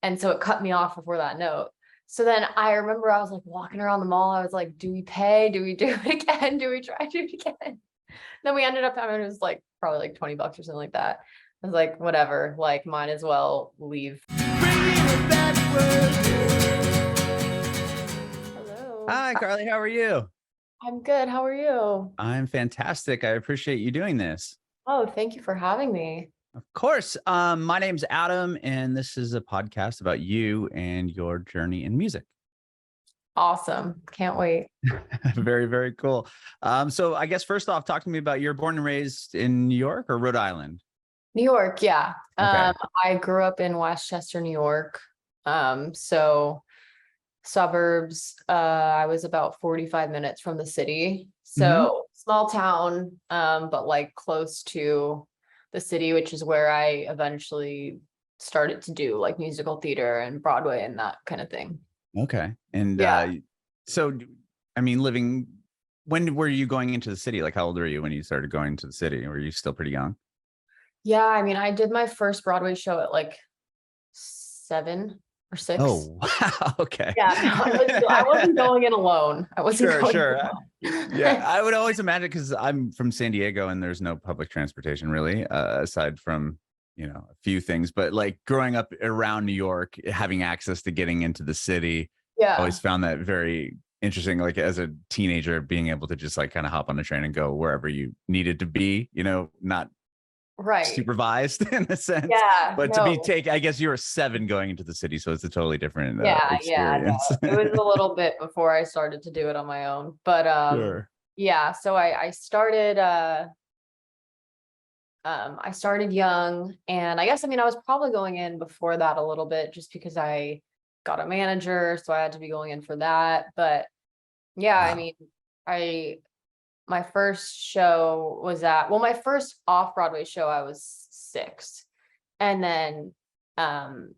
And so it cut me off before that note. So then I remember I was like walking around the mall. I was like, do we pay? Do we do it again? Do we try to do it again? Then we ended up having, it was like probably like $20 or something like that. I was like, whatever, like might as well leave. Hello. Hi, Carly. How are you? I'm good. How are you? I'm fantastic. I appreciate you doing this. Oh, thank you for having me. Of course. My name's Adam, and this is a podcast about you and your journey in music. Awesome. Can't wait. Very, very cool. So I guess first off, talk to me about you're born and raised in New York or Rhode Island? New York, yeah. Okay. I grew up in Westchester, New York. So suburbs. I was about 45 minutes from the city. So small town, but like close to the city, which is where I eventually started to do like musical theater and Broadway and that kind of thing. Okay. And Yeah. so, I mean, when were you going into the city? Like, how old were you when you started going to the city? Were you still pretty young? Yeah. I mean, I did my first Broadway show at like 7 or 6. Oh, wow. Okay. Yeah, no, I wasn't going in alone. I wasn't Sure, going in sure. alone. Yeah, I would always imagine because I'm from San Diego and there's no public transportation really, aside from, a few things. But like growing up around New York, having access to getting into the city, I always Yeah, found that very interesting. Like as a teenager, being able to just like kind of hop on a train and go wherever you needed to be, not right. supervised in a sense, Yeah, but to be no. take, I guess you were 7 going into the city, so it's a totally different Yeah, no. experience. It was a little bit before I started to do it on my own. But Sure. yeah, so I started young, and I guess, I mean, I was probably going in before that a little bit just because I got a manager, so I had to be going in for that. But yeah, I Wow. mean, I my first show was my first off-Broadway show, I was 6. And then um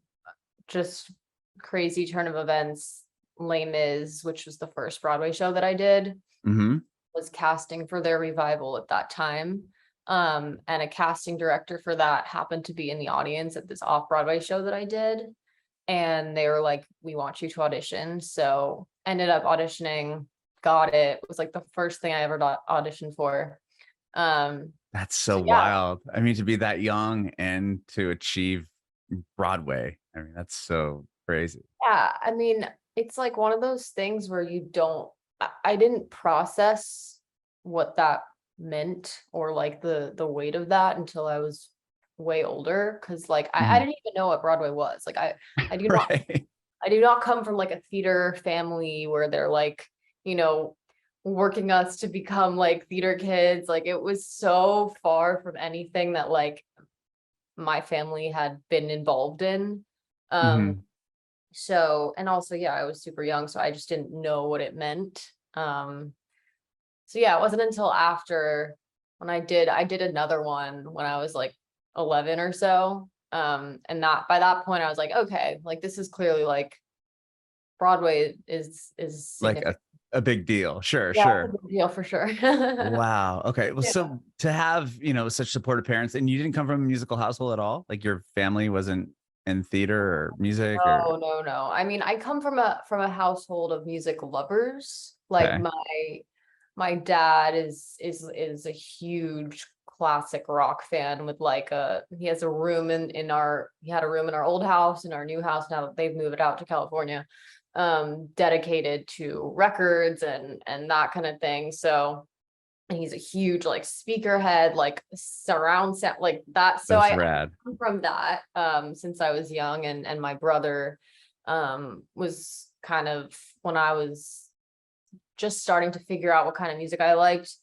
just crazy turn of events, Les Mis, which was the first Broadway show that I did, Hmm. was casting for their revival at that time. And a casting director for that happened to be in the audience at this off-Broadway show that I did. And they were like, we want you to audition. So ended up auditioning, got it. It was like the first thing I ever auditioned for. Um, That's so so yeah, wild. I mean, to be that young and to achieve Broadway. I mean, that's so crazy. yeah. I mean, it's like one of those things where you don't, I didn't process what that meant, or like the weight of that, until I was way older. Cause like I Mhm. didn't even know what Broadway was. Like I do not Right. I do not come from like a theater family where they're like, you know, working us to become like theater kids. Like it was so far from anything that like my family had been involved in. Um, Mhm. so, and also, yeah, I was super young, so I just didn't know what it meant. So yeah, it wasn't until after, when I did another one when I was like 11 or so. And that, by that point I was like, okay, like this is clearly like Broadway is Like significant. a big deal. Sure, Yeah, it's sure. a big deal for sure. Wow. Okay. Well, Yeah. so to have, such supportive parents and you didn't come from a musical household at all? Like your family wasn't in theater or music or No, no, no. I mean, I come from a household of music lovers. Like okay. my dad is a huge classic rock fan, with like he has a room he had a room in our old house, in our new house now that they've moved out to California, dedicated to records and that kind of thing. So, and he's a huge like speaker head, like surround sound, like that. So That's I rad. come from that since I was young. And my brother was kind of, when I was just starting to figure out what kind of music I liked,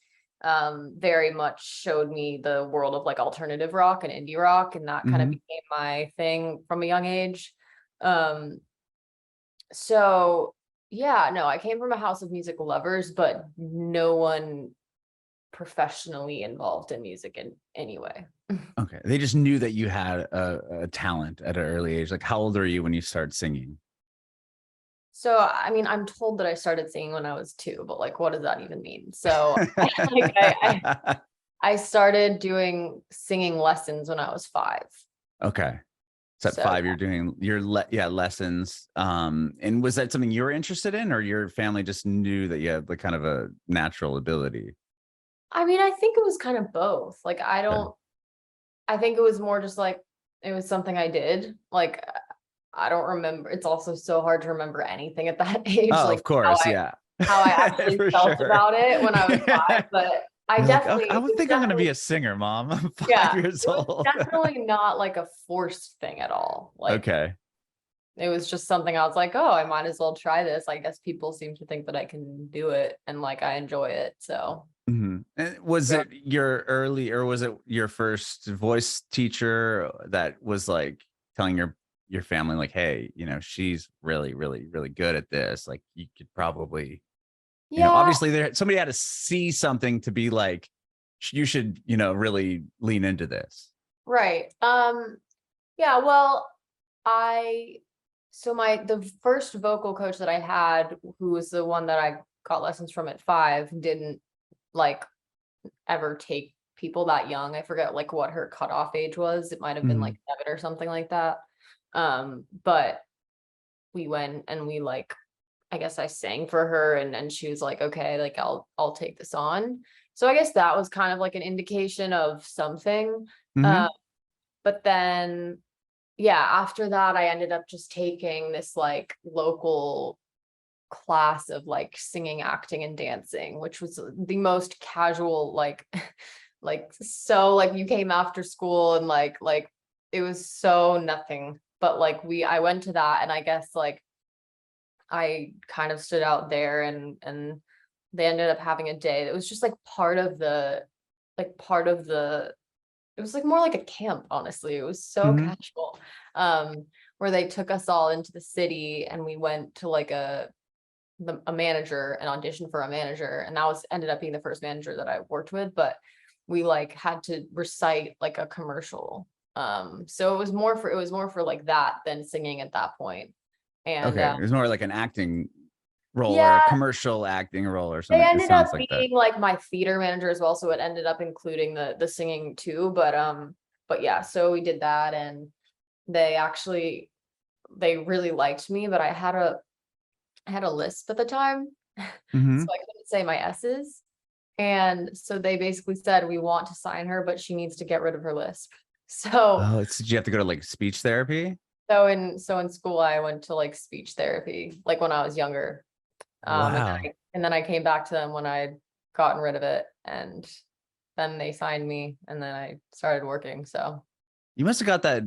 very much showed me the world of like alternative rock and indie rock, and that kind of Mhm. became my thing from a young age. Um, so yeah, no, I came from a house of music lovers, but no one professionally involved in music in any way. Okay. They just knew that you had a talent at an early age. Like how old are you when you start singing? So, I mean, I'm told that I started singing when I was 2, but like, what does that even mean? So, like, I started doing singing lessons when I was 5. Okay. So at So 5, you're doing your lessons. And was that something you were interested in, or your family just knew that you had like kind of a natural ability? I mean, I think it was kind of both. Like Yeah. I think it was more just like it was something I did. Like I don't remember. It's also so hard to remember anything at that age, Oh, like of course, yeah. how I actually For felt sure. about it when I was 5. But I You're like, okay, definitely, I it would was think I'm gonna be definitely, a singer, mom. I'm 5 yeah, years it was old. definitely not like a forced thing at all. Like Okay. it was just something I was like, oh, I might as well try this. I guess people seem to think that I can do it and like I enjoy it. So Mhm. And was yeah. it your early, or was it your first voice teacher that was like telling your family like, hey, she's really, really, really good at this. Like you could probably, Yeah, obviously there somebody had to see something to be like, you should, really lean into this. right. Yeah, well, I so the first vocal coach that I had, who was the one that I got lessons from at 5, didn't like ever take people that young. I forget like what her cutoff age was. It might have been like Mhm. 7 or something like that. But we went and we like I guess I sang for her and she was like, okay, like I'll take this on. So I guess that was kind of like an indication of something. Uh, Mhm. but then yeah, after that, I ended up just taking this like local class of like singing, acting, and dancing, which was the most casual, like, like so like you came after school and like it was so nothing. But like I went to that and I guess like I kind of stood out there and they ended up having a day that was just like part of the it was like more like a camp, honestly. It was so Mhm. casual. Where they took us all into the city and we went to like a manager, an audition for a manager, and that was ended up being the first manager that I worked with, but we like had to recite like a commercial. So it was more for like that than singing at that point. And Okay. It was more like an acting role or a yeah, commercial acting role or they something. It ended up sounds like that. being like my theater manager as well, so it ended up including the singing too. But yeah, so we did that, and they actually they really liked me, but I had a lisp at the time, so Mhm. I couldn't say my S's. And so they basically said, we want to sign her, but she needs to get rid of her lisp. So Oh, did you have to go to like speech therapy? so in school I went to like speech therapy, like when I was younger. Wow. And then I came back to them when I'd gotten rid of it, and then they signed me, and then I started working. So You must have got that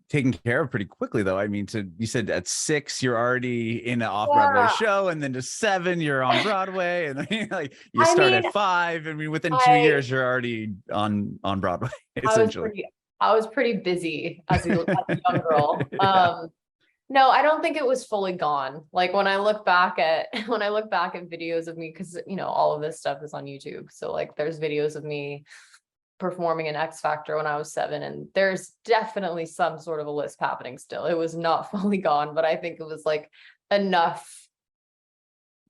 taken care of pretty quickly, though. I mean, you said at 6 you're already in an off-Broadway yeah, show, and then to 7 you're on Broadway, and then like you I start mean, at 5, and within 2 I years you're already on Broadway, I was essentially. pretty I was pretty busy as a young girl. Yeah. No, I don't think it was fully gone. Like when I look back at when I look back at videos of me, because all of this stuff is on YouTube. So like there's videos of me performing in X Factor when I was 7, and there's definitely some sort of a lisp happening still. It was not fully gone, but I think it was like enough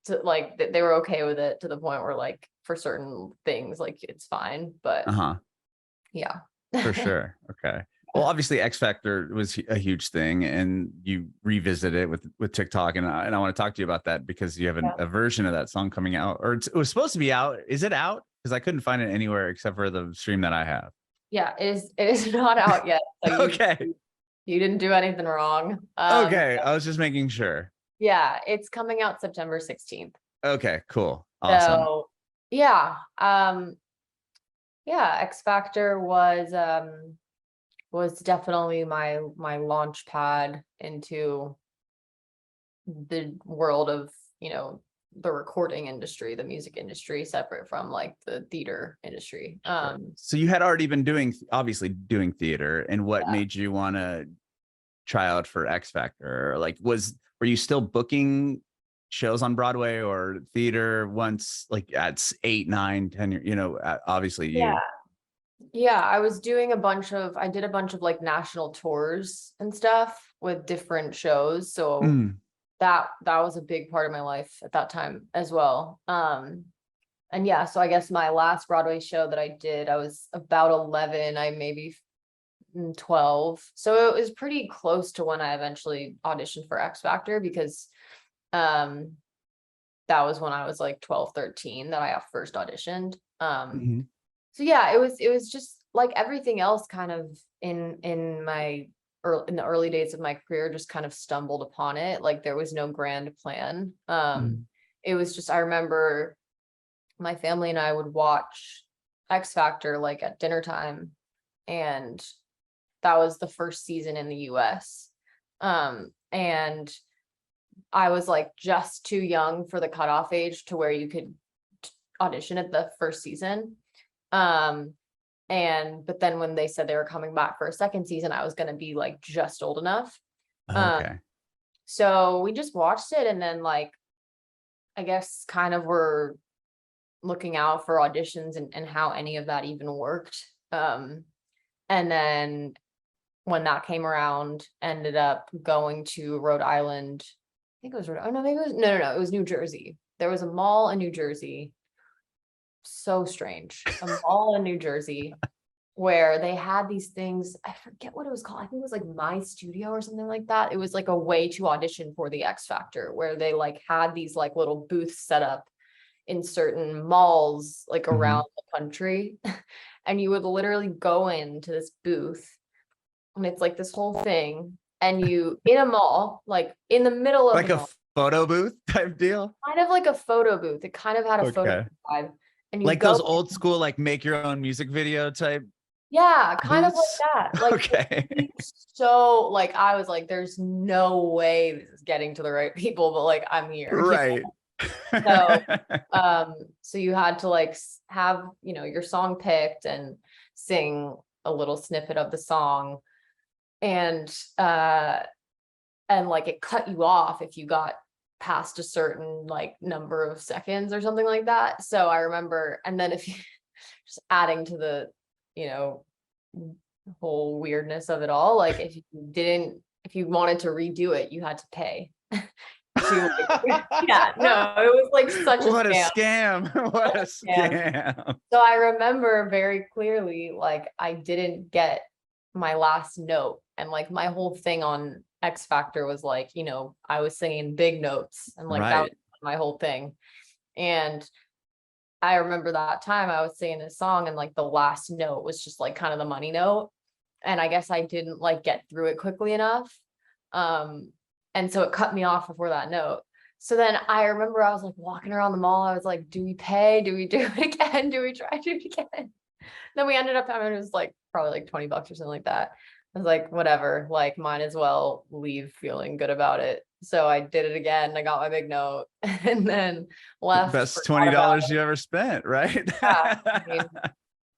to like they were okay with it to the point where like for certain things like it's fine. But Uh-huh. yeah. For sure. Okay. Well, obviously, X Factor was a huge thing, and you revisit it with TikTok, and I want to talk to you about that because you have Yeah. a version of that song coming out, or it was supposed to be out. Is it out? Because I couldn't find it anywhere except for the stream that I have. Yeah, it is not out yet. So Okay. you didn't do anything wrong. Okay. I was just making sure. Yeah, it's coming out September 16th. Okay. Cool. Awesome. So yeah, yeah, X Factor was definitely my launch pad into the world of, the recording industry, the music industry, separate from like the theater industry. Sure. So you had already been obviously doing theater, and what Yeah. made you want to try out for X Factor? Like, were you still booking shows on Broadway or theater once, like at 8, 9, 10 years? Obviously Yeah. you. Yeah, I did a bunch of like national tours and stuff with different shows. So Mm, that was a big part of my life at that time as well. And yeah, so I guess my last Broadway show that I did, I was about 11. I maybe 12. So it was pretty close to when I eventually auditioned for X Factor, because um that was when I was like 12, 13 that I first auditioned. Mhm. So yeah, it was just like everything else kind of in my in the early days of my career, just kind of stumbled upon it. Like there was no grand plan. Mhm. It was just, I remember my family and I would watch X Factor like at dinner time, and that was the first season in the US. And I was like just too young for the cutoff age to where you could audition at the first season. Um, but then when they said they were coming back for a second season, I was gonna be like just old enough. Um, Okay. so we just watched it, and then like I guess kind of were looking out for auditions and how any of that even worked. And then when that came around, ended up going to Rhode Island. I think it was Rhode. Oh no, maybe it was no. It was New Jersey. There was a mall in New Jersey. So strange. A mall in New Jersey where they had these things. I forget what it was called. I think it was like My Studio or something like that. It was like a way to audition for the X Factor, where they like had these like little booths set up in certain malls like around Mhm. the country. And you would literally go into this booth, and it's like this whole thing, and you in a mall, like in the middle of the Like a mall, photo booth type deal? kind of like a photo booth. It kind of had a photo Okay. booth vibe. And you Like go those old in, school, like make your own music video type yeah, kind of like booths? that. Like it Okay. seemed so like I was like, there's no way this is getting to the right people, but like I'm here. Right. So so you had to like have, your song picked and sing a little snippet of the song, and like it cut you off if you got past a certain like number of seconds or something like that. So I remember, and then if you just adding to the, you know, whole weirdness of it all, like if you wanted to redo it, you had to pay to like, yeah, no, it was like such a What a scam. scam. What a Scam. scam. So I remember very clearly, like I didn't get my last note, and like my whole thing on X Factor was like, I was singing big notes, and like that was Right. my whole thing. And I remember that time I was singing this song, and like the last note was just like kind of the money note. And I guess I didn't like get through it quickly enough. Um, and so it cut me off before that note. So then I remember I was like walking around the mall. I was like, do we pay? Do we do it again? Do we try to do it again? Then we ended up having, it was like probably like $20 or something like that. I was like, whatever, like might as well leave feeling good about it. So I did it again. I got my big note and then left, Best forgot about $20 you ever spent, right? it. Yeah, I mean,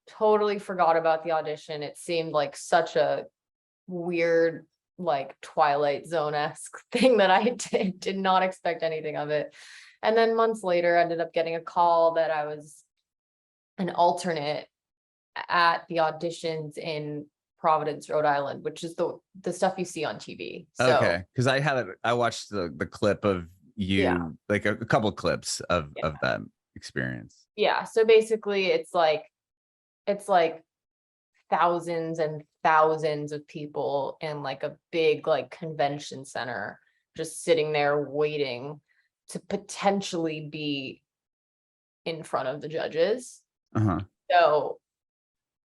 totally forgot about the audition. It seemed like such a weird, like Twilight Zone-esque thing that I did not expect anything of it. And then months later, ended up getting a call that I was an alternate at the auditions in Providence, Rhode Island, which is the stuff you see on TV. So Okay. Because I watched the clip of yeah, you, like a couple clips yeah, of that experience. yeah. So basically it's like thousands and thousands of people in like a big like convention center, just sitting there waiting to potentially be in front of the judges. Uh-huh. So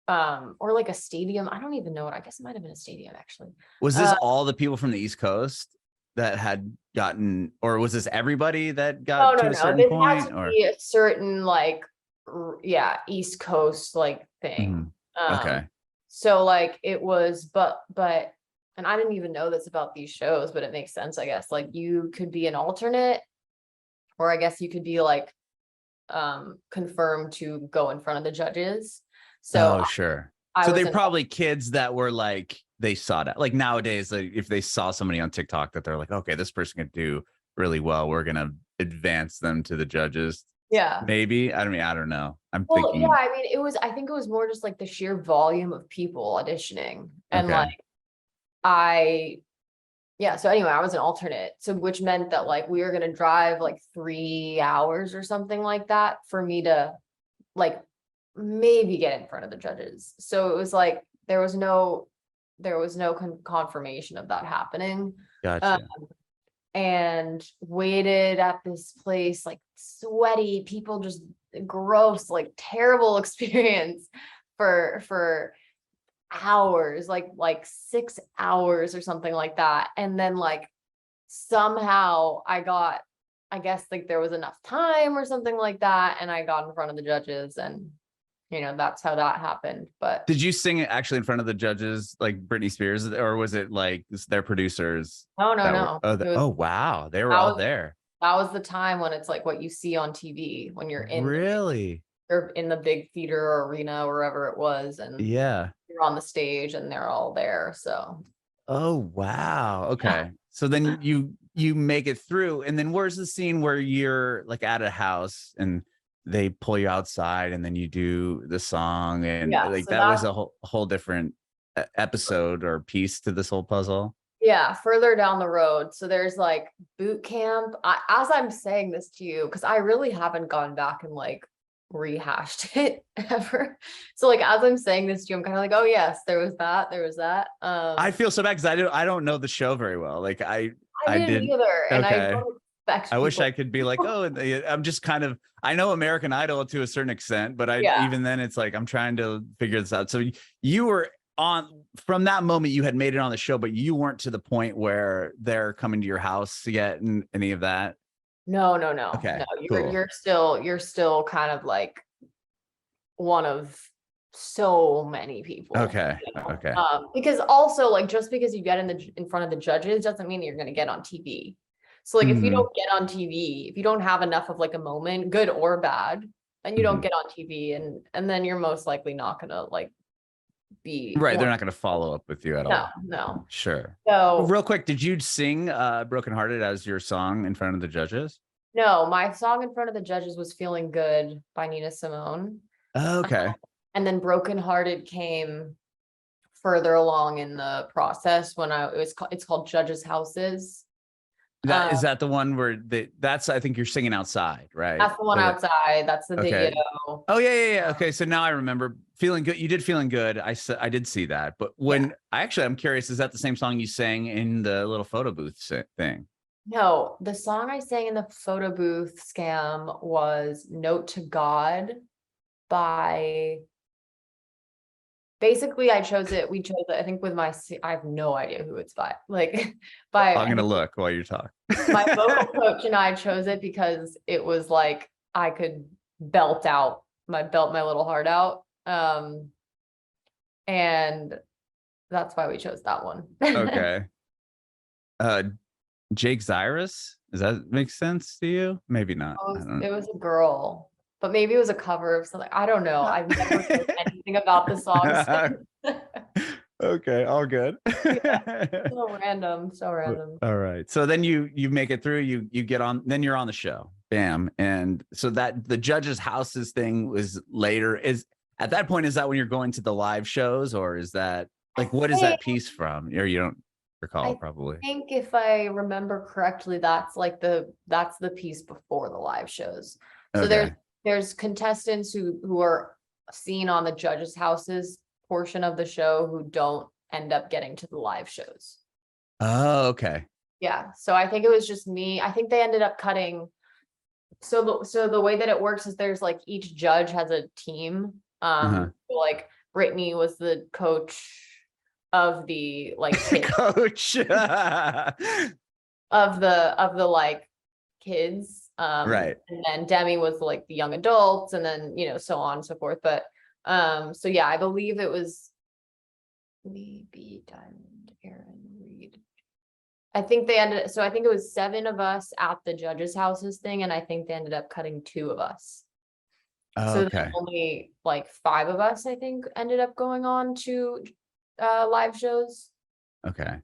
or like a stadium. I don't even know what, I guess it might have been a stadium actually. Was this Uh all the people from the East Coast that had gotten, or was this everybody that no, got no, to a no. certain This had point? to Or be a certain like yeah, East Coast like thing. Mhm. Um Okay. so like it was, but and I didn't even know this about these shows, but it makes sense, I guess. Like you could be an alternate, or I guess you could be like confirmed to go in front of the judges. So Oh, sure. I So was they're an probably kids that were like, they saw that. Like nowadays, like if they saw somebody on TikTok that they're like, okay, this person could do really well, we're gonna advance them to the judges. yeah. Maybe. I don't know. I'm Well, yeah, thinking, I mean, I think it was more just like the sheer volume of people auditioning. And like okay. I yeah, so anyway, I was an alternate. So which meant that like we were gonna drive like 3 hours or something like that for me to like maybe get in front of the judges. So it was like there was no there was no confirmation of that happening. Gotcha. And waited at this place, like sweaty people, just gross, like terrible experience for hours, like 6 hours or something like that. And then like somehow I guess like there was enough time or something like that, and I got in front of the judges, and that's how that happened. But Did you sing it actually in front of the judges, like Britney Spears, or was it like their producers? no, Oh, wow. They were that all was there. that was the time when it's like what you see on TV when you're Really? you're in the big theater or arena or wherever it was, and Yeah. you're on the stage and they're all there. So Oh, wow. Okay. So then you make it through, and then where's the scene where you're like at a house and they pull you outside and then you do the song, and yeah, like so that was a whole different episode or piece to this whole puzzle. yeah, further down the road. So there's like boot camp. As I'm saying this to you, because I really haven't gone back and like rehashed it ever. So like as I'm saying this to you, I'm kind of like, oh yes, there was that. I feel so bad because I don't know the show very well. Like I didn't did. either, and I Okay. don't expect I wish people. I could be like, oh, I'm just kind of, I know American Idol to a certain extent, but Yeah. even then it's like, I'm trying to figure this out. So you were from that moment, you had made it on the show, but you weren't to the point where they're coming to your house yet and any of that. No. Okay, No, cool. you're still kind of like one of so many people. Okay. Okay. Because also like just because you get in front of the judges doesn't mean you're gonna get on TV. So like if you don't get on TV, if you don't have enough of like a moment, good or bad, then you don't get on TV, and then you're most likely not gonna like be Right. They're not going to follow up with you at all. No. Sure. So real quick, did you sing Brokenhearted as your song in front of the judges? no, my song in front of the judges was Feeling Good by Nina Simone. Okay. And then Brokenhearted came further along in the process when it's called Judges Houses. Is that the one where that's, I think you're singing outside, right? That's the one outside. That's the video. Oh yeah. Okay. So now I remember Feeling Good. You did Feeling Good. I did see that. But when I'm curious, is that the same song you sang in the little photo booth thing? No, the song I sang in the photo booth scam was Note to God by, basically we chose it, I think with I have no idea who it's by, like I'm going to look while you're talking. My vocal coach and I chose it because it was like, I could belt my little heart out. And that's why we chose that one. Okay. Jake Zyrus, does that make sense to you? Maybe not. It was a girl, but maybe it was a cover of something. I don't know. I've never heard anything about the song. Okay, all good. So random. All right. So then you make it through, you get on, then you're on the show. Bam. And so that the judges' houses thing was later. At that point, is that when you're going to the live shows, or is that like, what is that piece from? Or you don't recall, probably. I think if I remember correctly, that's the piece before the live shows. So Okay. there's contestants who are seen on the judges' houses portion of the show who don't end up getting to the live shows. Oh, okay. Yeah. So I think it was just me. I think they ended up cutting. So the way that it works is there's like each judge has a team. So like Britney was the coach of the like coach of the like kids. Right. And then Demi was like the young adults, and then so on and so forth. But so yeah, I believe it was maybe Diamond, Aaron, Reid. I think it was 7 of us at the judges' houses thing, and I think they ended up cutting 2 of us. So okay. only like 5 of us, I think, ended up going on to live shows. Okay.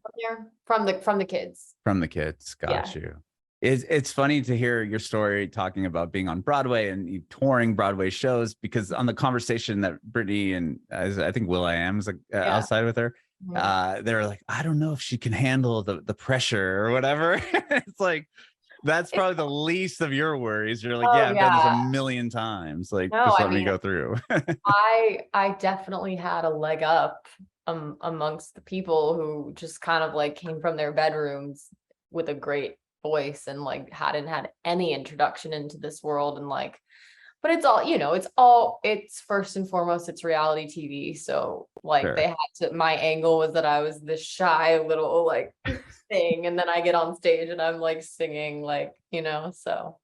From the kids. From the kids. Got you. It's funny to hear your story talking about being on Broadway and you touring Broadway shows, because on the conversation that Britney and I think will.i.am is like outside with her, they're like, I don't know if she can handle the pressure or whatever. It's like, that's probably the least of your worries. You're like, I've done this a million times. Like, just let me go through. I definitely had a leg up amongst the people who just kind of like came from their bedrooms with a great voice and like hadn't had any introduction into this world. And like, but it's all, it's first and foremost, it's reality TV. So like they Sure. had to, my angle was that I was this shy little like thing. And then I get on stage and I'm like singing, like, so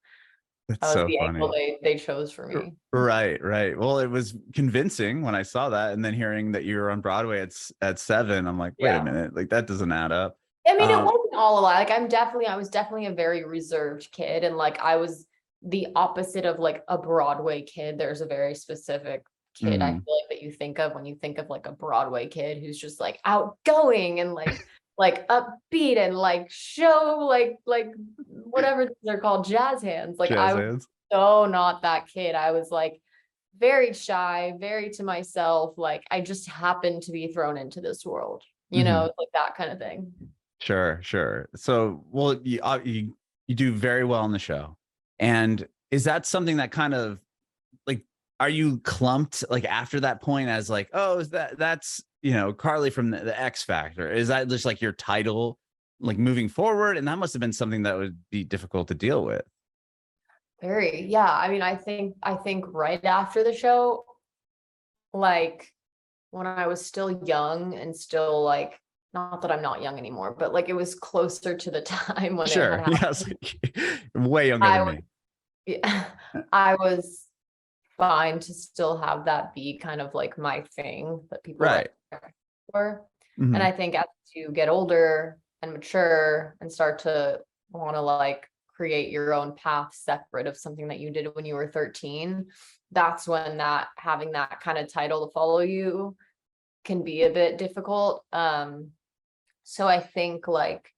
That's that was so the angle funny. they chose for me. Right, right. Well, it was convincing when I saw that, and then hearing that you were on Broadway at 7, I'm like, wait a Yeah. minute, like that doesn't add up. I mean, it Um, wasn't all a lie. Like I was definitely a very reserved kid. And like I was the opposite of like a Broadway kid. There's a very specific kid I feel mhm, like that you think of when you think of like a Broadway kid who's just like outgoing and like upbeat and like show like whatever they're called, jazz hands. Like I jazz was hands. so not that kid. I was like very shy, very to myself. Like I just happened to be thrown into this world, Mhm. like that kind of thing. Sure, sure. So, well, you do very well on the show, and is that something that kind of like, are you clumped like after that point as like, oh, is that's Carly from the X Factor? Is that just like your title, like moving forward? And that must have been something that would be difficult to deal with. Very, yeah. I mean, I think right after the show, like when I was still young and still like, not that I'm not young anymore, but like it was closer to the time when it had Sure. Yes. happened. Way younger I than was, me. yeah, I was fine to still have that be kind of like my thing that people Right. recognize for. And Hmm. I think as you get older and mature and start to want to like create your own path separate of something that you did when you were 13, that's when that having that kind of title to follow you can be a bit difficult. So I think like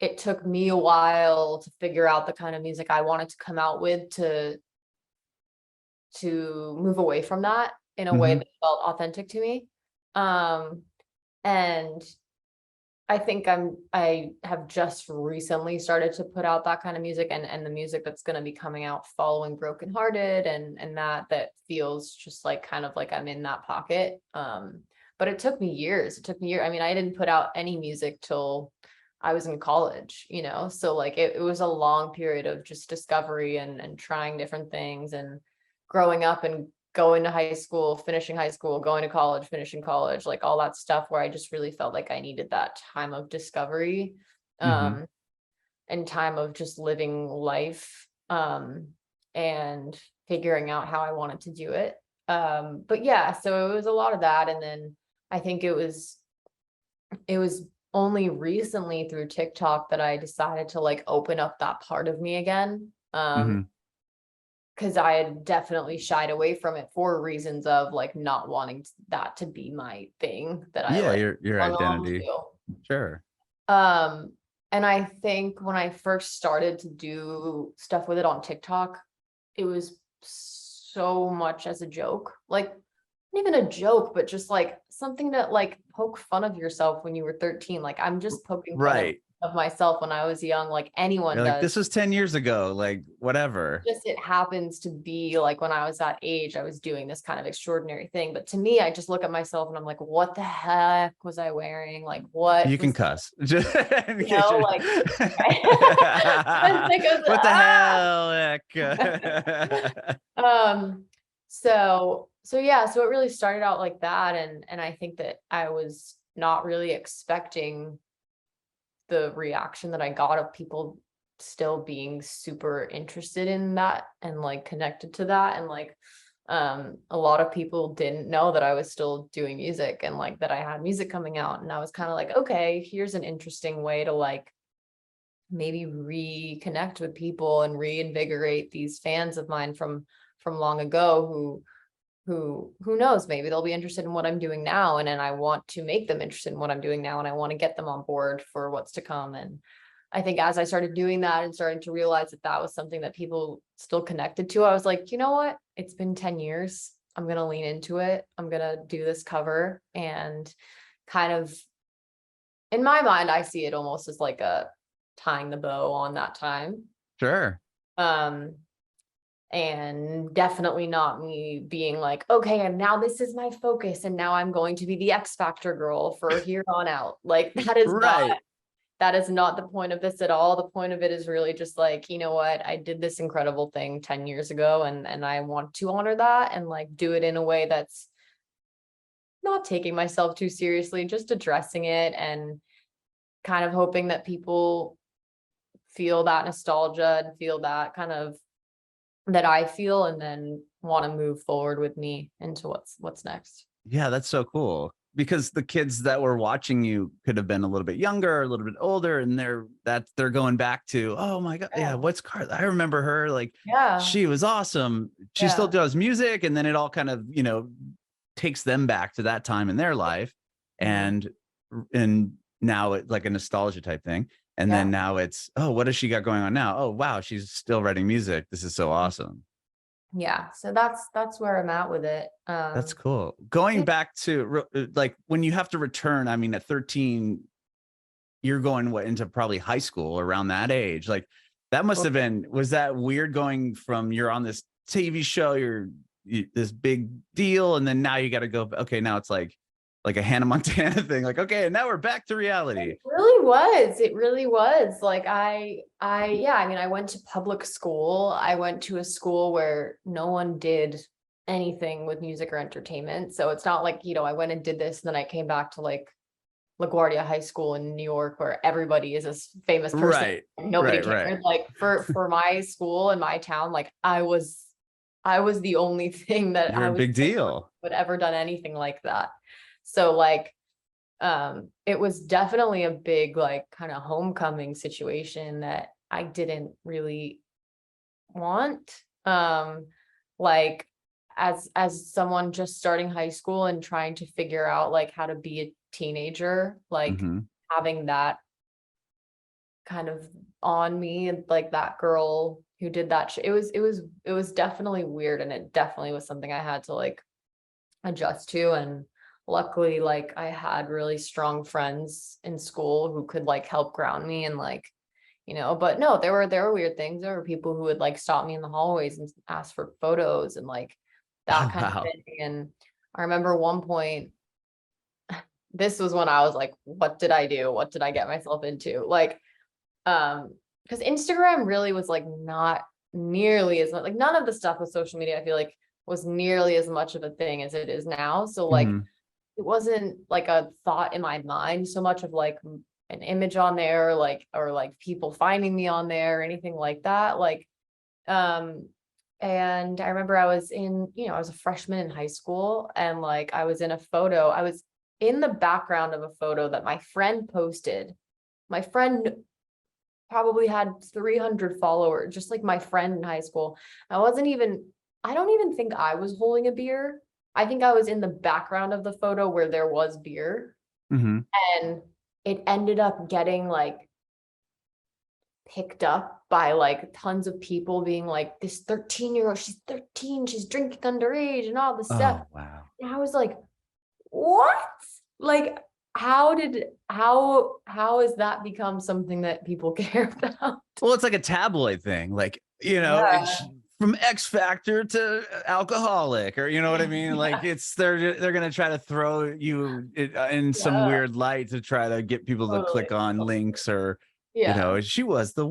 it took me a while to figure out the kind of music I wanted to come out with to move away from that in a way Hmm. that felt authentic to me. Um, and I think I have just recently started to put out that kind of music and the music that's going to be coming out following Brokenhearted and that feels just like kind of like I'm in that pocket. But it took me years. It took me years. I mean, I didn't put out any music till I was in college, so like it was a long period of just discovery and trying different things and growing up and going to high school, finishing high school, going to college, finishing college, like all that stuff where I just really felt like I needed that time of discovery, Hmm. um, and time of just living life, and figuring out how I wanted to do it. But yeah, so it was a lot of that. And then I think it was only recently through TikTok that I decided to like open up that part of me again. Hmm. Because I had definitely shied away from it for reasons of like not wanting that to be my thing that I Yeah, like your hung on identity. to. Sure. And I think when I first started to do stuff with it on TikTok, it was so much as a joke. Like not even a joke, but just like something to like poke fun of yourself when you were 13. Like I'm just poking fun of, Right. of myself when I was young, like anyone You're like, does. this was 10 years ago, like whatever. Just it happens to be like when I was that age, I was doing this kind of extraordinary thing. But to me, I just look at myself and I'm like, what the heck was I wearing? Like, what You can was, cuss. Just in case like, what the hell, heck? um, so yeah, so it really started out like that. And I think that I was not really expecting the reaction that I got of people still being super interested in that and like connected to that. And like a lot of people didn't know that I was still doing music and like that I had music coming out. And I was kind of like, okay, here's an interesting way to like maybe reconnect with people and reinvigorate these fans of mine from long ago who knows, maybe they'll be interested in what I'm doing now, and then I want to make them interested in what I'm doing now, and I want to get them on board for what's to come. And I think as I started doing that and starting to realize that that was something that people still connected to, I was like, you know what, it's been 10 years, I'm going to lean into it, I'm going to do this cover. And kind of in my mind I see it almost as like a tying the bow on that time. Sure. um and definitely not me being like, okay, and now this is my focus, and now I'm going to be the X Factor girl for here on out. Like Right. that is not the point of this at all. The point of it is really just like, you know what, I did this incredible thing 10 years ago, and I want to honor that and like do it in a way that's not taking myself too seriously, just addressing it and kind of hoping that people feel that nostalgia and feel that kind of that I feel, and then want to move forward with me into what's next. Yeah, that's so cool. Because the kids that were watching you could have been a little bit younger, a little bit older, and they're going back to, oh my God, yeah, Yeah. what's Car? I remember her, like Yeah. she was awesome. She still Yeah. does music, and then it all kind of, takes them back to that time in their life. Mhm. And now it's like a nostalgia type thing. And then Yeah. now it's, oh, what does she got going on now? Oh, wow, she's still writing music. This is so awesome. Yeah. So that's where I'm at with it. That's cool. Going Yeah. back to like when you have to return, I mean, at 13, you're going into probably high school around that age. Like that must have been, was that weird going from you're on this TV show, this big deal, and then now you got to go, okay, now it's like a Hannah Montana thing. Like, okay, now we're back to reality. It really was. It really was. Like yeah, I mean, I went to public school. I went to a school where no one did anything with music or entertainment. So it's not like, I went and did this and then I came back to like LaGuardia High School in New York where everybody is a famous person. Right. Nobody Right. Right. cared. Like for my school and my town, like I was the only thing that You're I a was big deal. would ever done anything like that. So like it was definitely a big like kind of homecoming situation that I didn't really want. Like as someone just starting high school and trying to figure out like how to be a teenager, like Mhm. having that kind of on me, and like that girl who did that it was definitely weird, and it definitely was something I had to like adjust to. And luckily, like I had really strong friends in school who could like help ground me and like, but no, there were weird things. There were people who would like stop me in the hallways and ask for photos and like that Oh, kind of wow. thing. And I remember one point, this was when I was like, what did I do? What did I get myself into? Like, because Instagram really was like not nearly as much, like none of the stuff with social media, I feel like was nearly as much of a thing as it is now. So like Mhm. it wasn't like a thought in my mind so much of like an image on there, or like people finding me on there or anything like that. Like, um, and I remember I was a freshman in high school, and like I was in the background of a photo that my friend posted. My friend probably had 300 followers, just like my friend in high school. I don't even think I was holding a beer. I think I was in the background of the photo where there was beer. Mhm. And it ended up getting like picked up by like tons of people being like, this 13-year-old, she's 13, she's drinking underage and all this stuff. Oh, wow. And I was like, what? Like, how has that become something that people care about? Well, it's like a tabloid thing, like, Yeah. from X Factor to alcoholic, or you know what I mean? Like Yeah. it's they're gonna try to throw you in some Yeah, weird light to try to get people to totally. click on links, or Yeah. she was the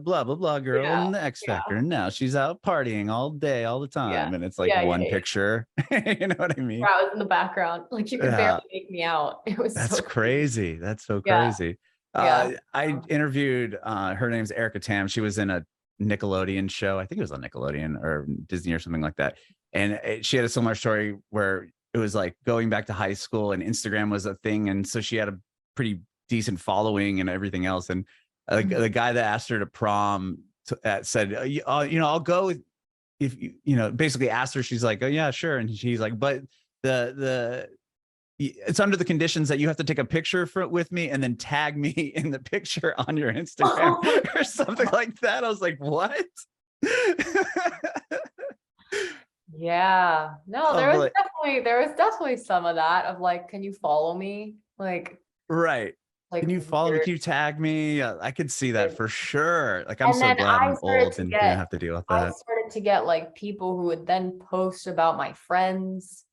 blah blah blah girl Yeah. in the X Factor, Yeah. and now she's out partying all day, all the Yeah. time, and it's like Yeah. Yeah. one Yeah. picture. You know what I mean? Where I was in the background. Like you could barely Yeah. make me out. It was That's so crazy. crazy. That's so Yeah. crazy. Yeah. I interviewed her name's Erica Tam. She was in a Nickelodeon show. I think it was on Nickelodeon or Disney or something like that. And she had a similar story where it was like going back to high school and Instagram was a thing. And so she had a pretty decent following and everything else. And Mhm. the guy that asked her to prom said, I'll go if basically asked her, she's like, oh yeah, sure. And she's like, but the it's under the conditions that you have to take a picture with me and then tag me in the picture on your Instagram Oh my or something like that. I was like, what? Yeah. No, I'm like, there was definitely some of that of like, can you follow me? right. Like Can you follow me? weird. Can you tag me? I could see that for sure. Like, I'm And so then glad I'm old and didn't have to deal with I that. started to get like people who would then post about my friends,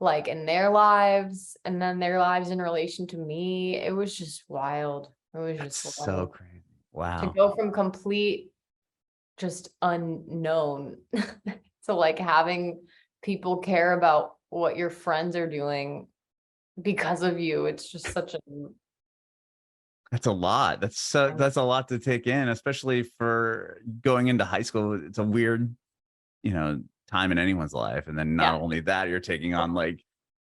like in their lives, and then their lives in relation to me. It was just wild. It was That's just so wild crazy. to Wow. go from complete just unknown to like having people care about what your friends are doing because of you. It's just such a That's a lot. That's a lot to take in, especially for going into high school. It's a weird, time in anyone's life. And then not yeah, only that, you're taking on like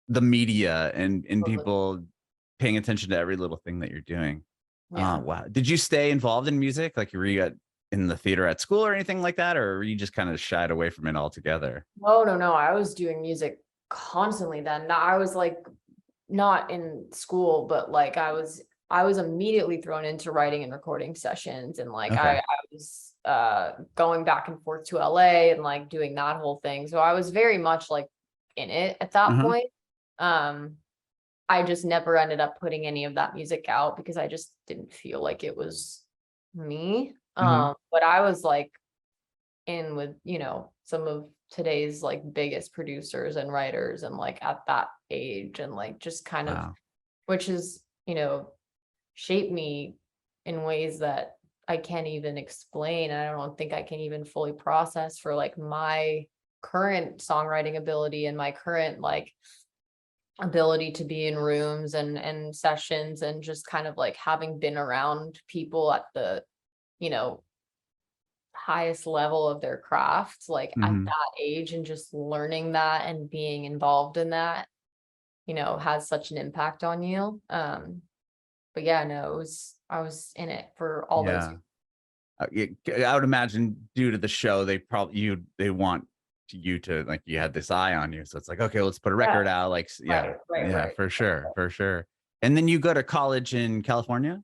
the media and totally. people paying attention to every little thing that you're doing. Oh, Yeah. wow. Did you stay involved in music? Like, were you in the theater at school or anything like that? Or were you just kind of shied away from it altogether? No, no, no. I was doing music constantly then. I was like not in school, but like I was immediately thrown into writing and recording sessions, and like I, Okay. I was going back and forth to LA and like doing that whole thing. So I was very much like in it at that Uh-huh. point. Um I just never ended up putting any of that music out because I just didn't feel like it was me. Hmm. But I was like in with, some of today's like biggest producers and writers and like at that age and like just kind of, Wow. which is, shaped me in ways that I can't even explain. And I don't think I can even fully process for like my current songwriting ability and my current like ability to be in rooms and sessions and just kind of like having been around people at the, you know, highest level of their craft, like at Hmm. that age, and just learning that and being involved in that, has such an impact on you. But yeah, no, I was in it for all those Yeah. years. I would imagine due to the show, they want you to like you had this eye on you, so it's like okay, let's put a Yeah, record out. Like yeah, right, right, yeah, right. for sure, for sure. And then you go to college in California,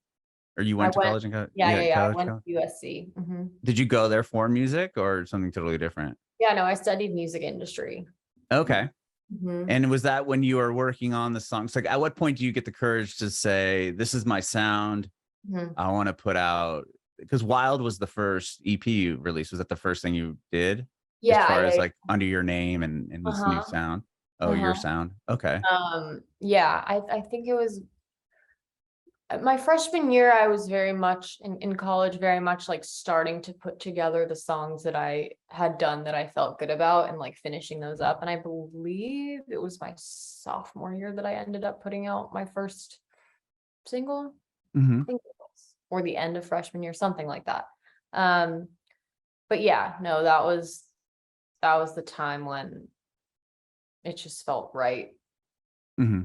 or you I went to went, college in yeah, yeah, yeah. I college. went to USC. Did you go there for music or something totally different? Yeah, no, I studied music industry. Okay. Hmm. And was that when you were working on the songs? Like, at what point do you get the courage to say, "This is my sound. Hmm. I want to put out"? Because Wild was the first EP you released. Was that the first thing you did, as Yeah, far yeah, as yeah. like under your name and this new Uh-huh. sound? Oh, your Uh-huh. sound. Okay. Yeah, I think it was my freshman year. I was very much in college, very much like starting to put together the songs that I had done that I felt good about and like finishing those up. And I believe it was my sophomore year that I ended up putting out my first single. I Hmm. think it was, or the end of freshman year, something like that. Um, but yeah, no, that was the time when it just felt right. Hmm.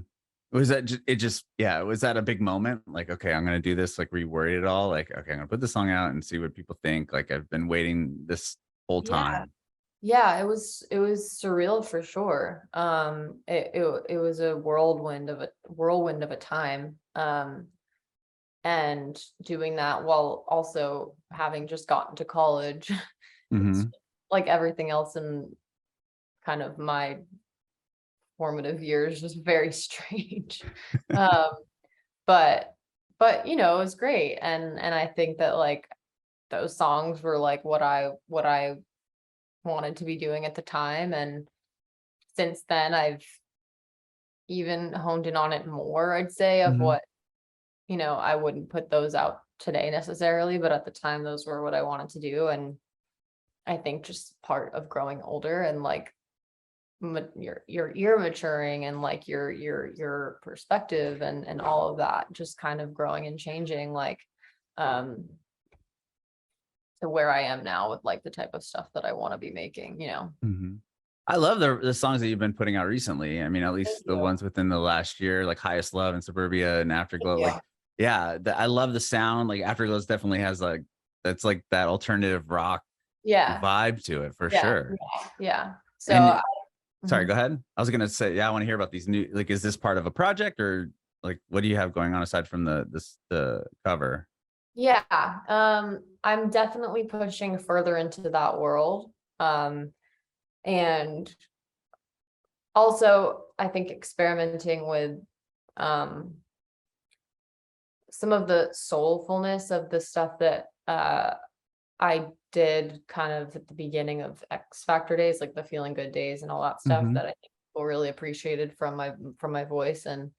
Was that it? Just yeah. Was that a big moment? Like, okay, I'm gonna do this. Like, were you worried at all? Like, okay, I'm gonna put the song out and see what people think. Like, I've been waiting this whole Yeah. time. Yeah, it was surreal for sure. It was a whirlwind of a time. And doing that while also having just gotten to college. It's Hmm. like everything else in kind of my formative years, just very strange. Um, but it was great. And I think that like those songs were like what I wanted to be doing at the time. And since then I've even honed in on it more, I'd say, of Hmm. what, I wouldn't put those out today necessarily, but at the time those were what I wanted to do. And I think just part of growing older and like your ear maturing and like your perspective and all of that just kind of growing and changing, like um to where I am now with like the type of stuff that I want to be making. Hmm. I love the songs that you've been putting out recently. I mean, at Thank least the you. ones within the last year, like Highest Love and Suburbia and Thank Afterglow. you. Like, yeah, I love the sound. Like Afterglow definitely has like that's like that alternative rock Yeah. vibe to it for Yeah. sure. Yeah. Yeah. So And sorry, mhm. go ahead. I was gonna say, yeah, I want to hear about these new. Like, is this part of a project or like what do you have going on aside from the cover? Yeah, I'm definitely pushing further into that world. And also I think experimenting with um some of the soulfulness of the stuff that I did kind of at the beginning of X Factor days, like the feeling good days and all that stuff Hmm. that I think people really appreciated from my voice. And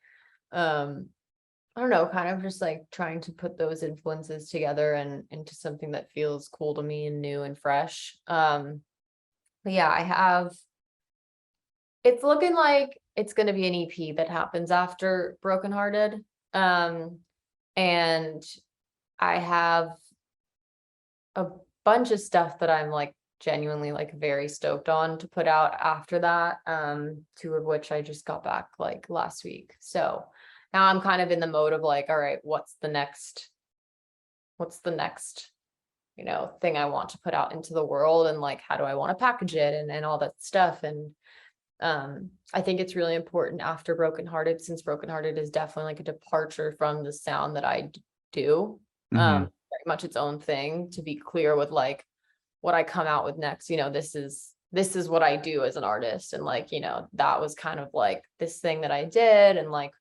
I don't know, kind of just like trying to put those influences together and into something that feels cool to me and new and fresh. But yeah, it's looking like it's gonna be an EP that happens after Brokenhearted. Um, and I have a bunch of stuff that I'm like genuinely like very stoked on to put out after that. Two of which I just got back like last week. So now I'm kind of in the mode of like, all right, what's the next, thing I want to put out into the world, and like how do I want to package it and all that stuff. And I think it's really important after Brokenhearted, since Brokenhearted is definitely like a departure from the sound that I do. Hmm. Very much its own thing, to be clear with like what I come out with next. This is what I do as an artist. And like, that was kind of like this thing that I did, and like,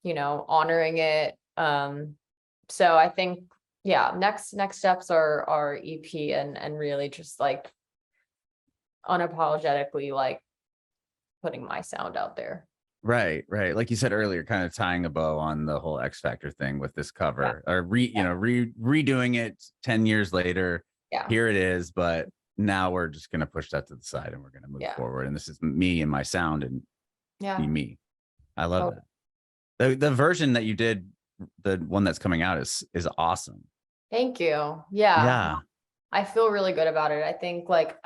honoring it. So I think, yeah, next steps are EP, and really just like unapologetically like putting my sound out there. Right, right. Like you said earlier, kind of tying a bow on the whole X Factor thing with this Yeah. cover, or redoing it 10 years later. Yeah. Here it is, but now we're just going to push that to the side and we're going to move Yeah. forward. And this is me and my sound and be Yeah. me. I love Oh, that. The version that you did, the one that's coming out is awesome. thank you. Yeah. Yeah. I feel really good about it. I think like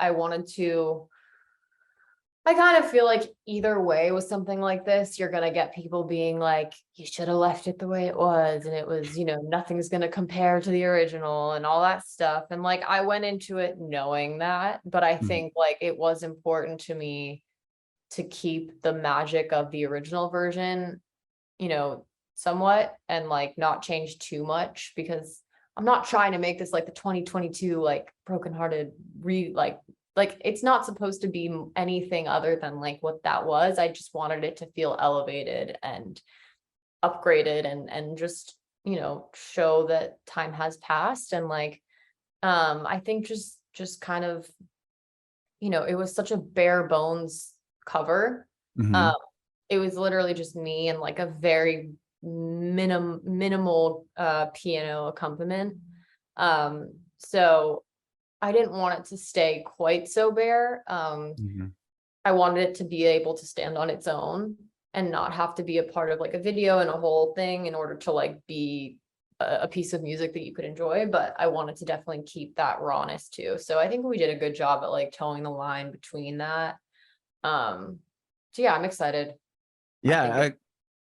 I kind of feel like either way with something like this, you're gonna get people being like, you should have left it the way it was, and it was, nothing's gonna compare to the original and all that stuff. And like I went into it knowing that, but I Mhm. think like it was important to me to keep the magic of the original version, you know, somewhat, and like not change too much, because I'm not trying to make this like the 2022 like brokenhearted like it's not supposed to be anything other than like what that was. I just wanted it to feel elevated and upgraded, and just, show that time has passed. And like I think just kind of, it was such a bare bones cover. Um, Mhm. it was literally just me and like a very minimal piano accompaniment. So I didn't want it to stay quite so bare. Mhm. I wanted it to be able to stand on its own and not have to be a part of like a video and a whole thing in order to like be a piece of music that you could enjoy. But I wanted to definitely keep that rawness too. So I think we did a good job at like towing the line between that. So yeah, I'm excited. I think Yeah,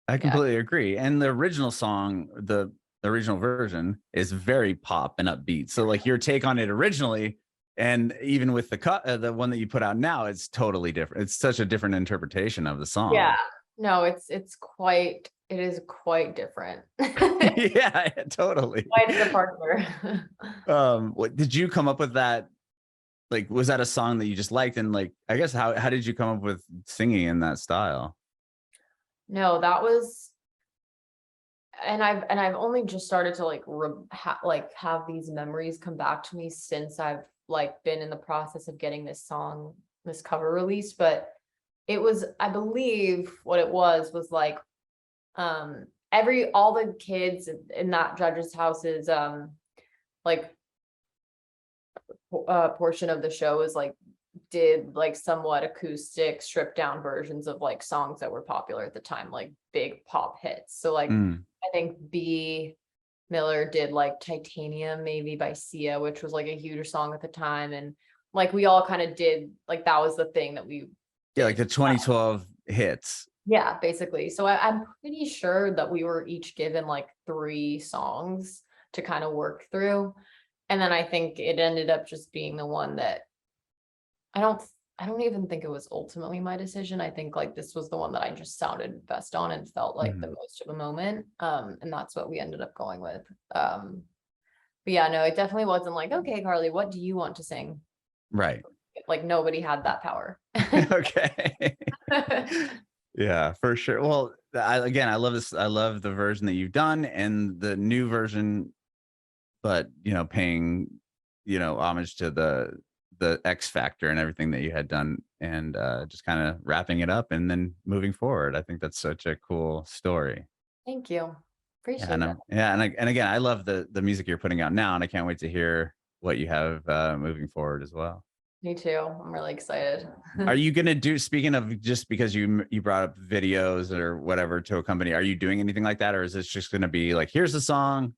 I yeah, completely agree. And the original song, the original version is very pop and upbeat. So like your take on it originally, and even with the one that you put out now, it's totally different. It's such a different interpretation of the yeah. song. No, it is quite different. Quite Yeah, totally. a departure. What did you come up with that? Like, was that a song that you just liked? And like, I guess how did you come up with singing in that style? No, that was, and I've only just started to like like have these memories come back to me since I've like been in the process of getting this cover released. But it was, I believe what it was like all the kids in that judge's houses like portion of the show is like did like somewhat acoustic stripped down versions of like songs that were popular at the time, like big pop hits. So like Mm. I think B Miller did like Titanium maybe by Sia, which was like a huge song at the time. And like we all kind of did like that was the thing that we Yeah, like did. the 2012 hits. Yeah, basically. So I'm pretty sure that we were each given like 3 songs to kind of work through. And then I think it ended up just being the one that I don't I don't even think it was ultimately my decision. I think like this was the one that I just sounded best on and felt like the Mhm. most of a moment. And that's what we ended up going with. But yeah, no, it definitely wasn't like, okay, Carly, what do you want to sing? Right. Like nobody had that power. Okay. Yeah, for sure. Well, I love this. I love the version that you've done and the new version, but paying homage to the X Factor and everything that you had done, and just kind of wrapping it up and then moving forward. I think that's such a cool story. Thank you. Yeah, Appreciate and that. and again, I love the music you're putting out now, and I can't wait to hear what you have moving forward as well. Me too. I'm really excited. Are you gonna do? Speaking of, just because you brought up videos or whatever to a company, are you doing anything like that, or is this just gonna be like, here's the song,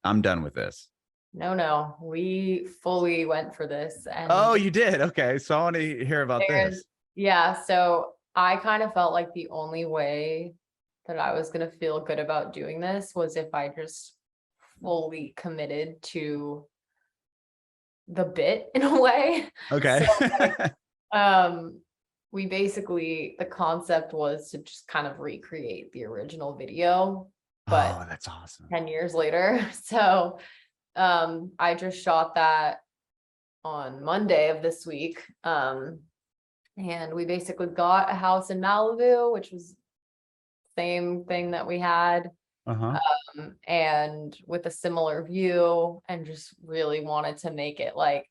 I'm done with this? No, we fully went for this, Oh, and you did? Okay, so I want to hear about there's this. yeah, so I kind of felt like the only way that I was gonna feel good about doing this was if I just fully committed to the bit in a way. Okay. So like, um, we basically the concept was to just kind of recreate the original video, but Oh, that's awesome. 10 years later. So I just shot that on Monday of this week. And we basically got a house in Malibu, which was same thing that we had, Uh-huh. and with a similar view, and just really wanted to make it like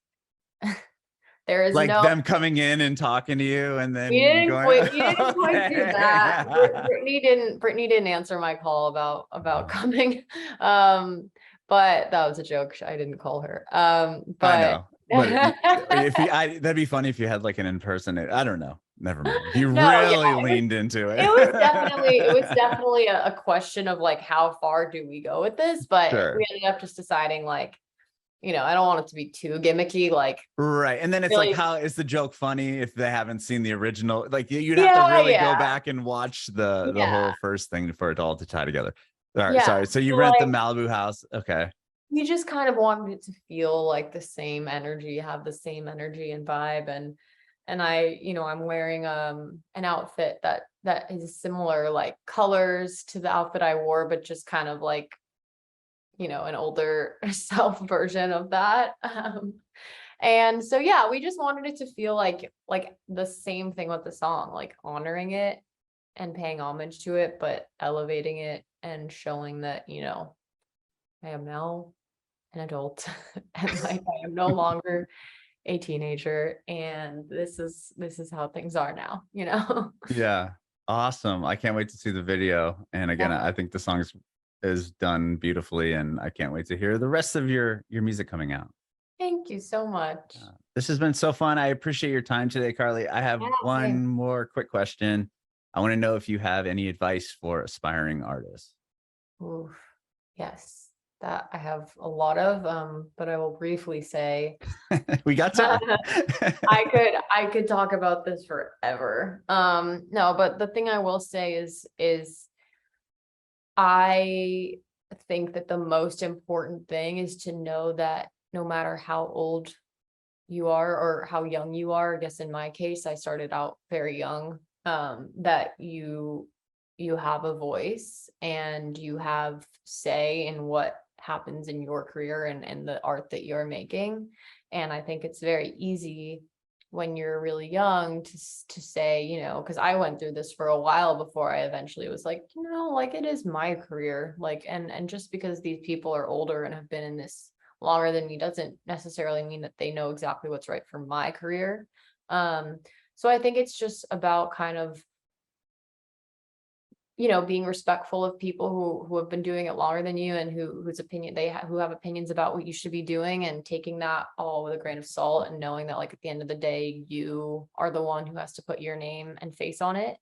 there is Like no them coming in and talking to you and we then didn't going, quite we didn't quite do that. okay. Brittany didn't answer my call about coming. But that was a joke. I didn't call her. I But know. But if that'd be funny if you had like an in-person, I don't know. Never mind. If you no, yeah, really leaned into it it. was definitely a question of like how far do we go with this? But we Sure. ended up just deciding like, I don't want it to be too gimmicky, like Right. And then it's like, really, how is the joke funny if they haven't seen the original? Like you'd have to yeah, really go yeah, back and watch the yeah, whole first thing for it all to tie together. All right. yeah. Sorry. So you So rent the like Malibu house. Okay. we just kind of wanted it to feel like the same energy, have the same energy and vibe. And I'm wearing an outfit that is similar like colors to the outfit I wore, but just kind of like, an older self version of that. And so yeah, we just wanted it to feel like the same thing with the song, like honoring it and paying homage to it, but elevating it and showing that, I am now an adult and like I am no longer a teenager, and this is how things are now. Yeah. Awesome. I can't wait to see the video. And again, Yeah. I think the song is done beautifully, and I can't wait to hear the rest of your music coming out. Thank you so much. This has been so fun. I appreciate your time today, Carly. I have Yeah, same. one more quick question. I want to know if you have any advice for aspiring artists. Oof. Yes, that I have a lot of, but I will briefly say We got time. I could talk about this forever. No, but the thing I will say is I think that the most important thing is to know that no matter how old you are or how young you are, I guess in my case, I started out very young, that you have a voice and you have say in what happens in your career and the art that you're making. And I think it's very easy when you're really young to say, because I went through this for a while before I eventually was like, like it is my career. Like, and just because these people are older and have been in this longer than me doesn't necessarily mean that they know exactly what's right for my career. So I think it's just about kind of, being respectful of people who have been doing it longer than you and whose opinion who have opinions about what you should be doing, and taking that all with a grain of salt and knowing that like at the end of the day, you are the one who has to put your name and face on it.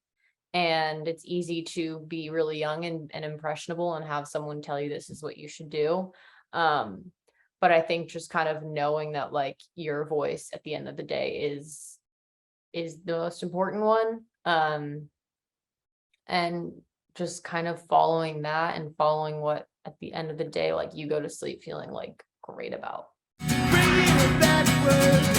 And it's easy to be really young and impressionable and have someone tell you this is what you should do. But I think just kind of knowing that like your voice at the end of the day is the most important one. And just kind of following that and following what at the end of the day, like you go to sleep feeling like great about. Bringing it back